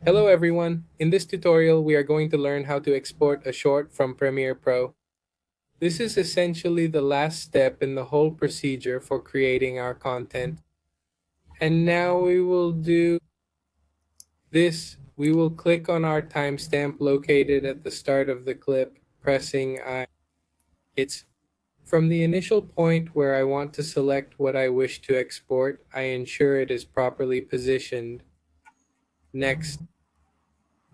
Hello everyone. In this tutorial, we are going to learn how to export a short from Premiere Pro. This is essentially the last step in the whole procedure for creating our content. And now we will do this. We will click on our timestamp located at the start of the clip, pressing I. It's from the initial point where I want to select what I wish to export. I ensure it is properly positioned. Next,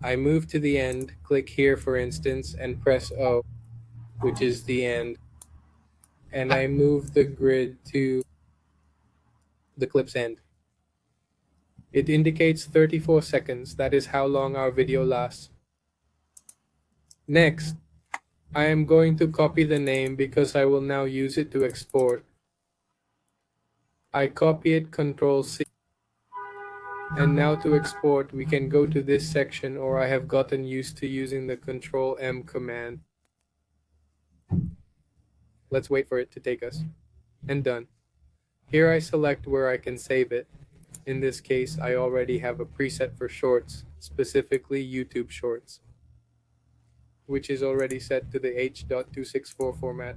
I move to the end, click here for instance, and press O, which is the end, and I move the grid to the clip's end. It indicates 34 seconds, that is how long our video lasts. Next, I am going to copy the name because I will now use it to export. I copy it, Ctrl C, and now to export we can go to this section, or I have gotten used to using the Ctrl M command. Let's wait for it to take us. And done. Here I select where I can save it. In this case, I already have a preset for shorts, specifically YouTube Shorts, which is already set to the H.264 format,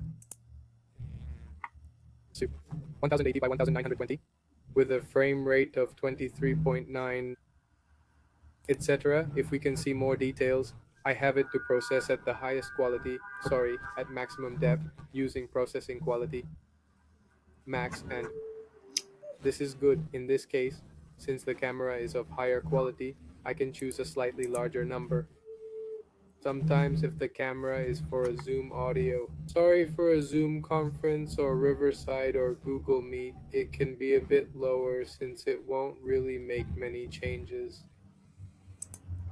1080 by 1920, with a frame rate of 23.9, etc. If we can see more details, I have it to process at the highest quality, at maximum depth, using processing quality, max, and this is good in this case. Since the camera is of higher quality, I can choose a slightly larger number. Sometimes if the camera is for a Zoom audio, for a Zoom conference or Riverside or Google Meet, it can be a bit lower since it won't really make many changes.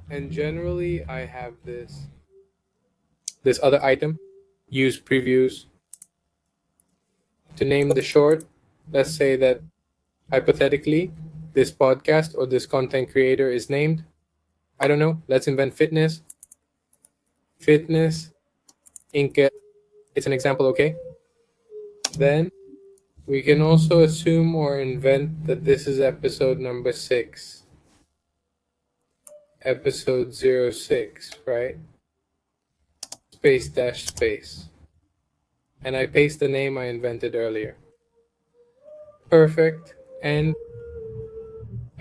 And generally I have this other item, use previews. To name the short, let's say that hypothetically this podcast or this content creator is named, I don't know, let's invent fitness Inc. It's an example, okay? Then we can also assume or invent that this is episode number 6. Episode 06, right? Space dash space. And I paste the name I invented earlier. Perfect. And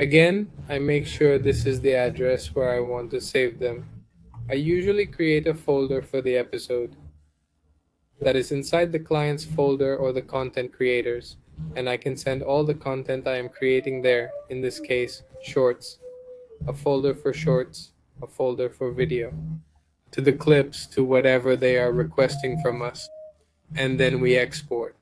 again, I make sure this is the address where I want to save them. I usually create a folder for the episode that is inside the client's folder or the content creators, and I can send all the content I am creating there, in this case, shorts, a folder for shorts, a folder for video, to the clips, to whatever they are requesting from us, and then we export.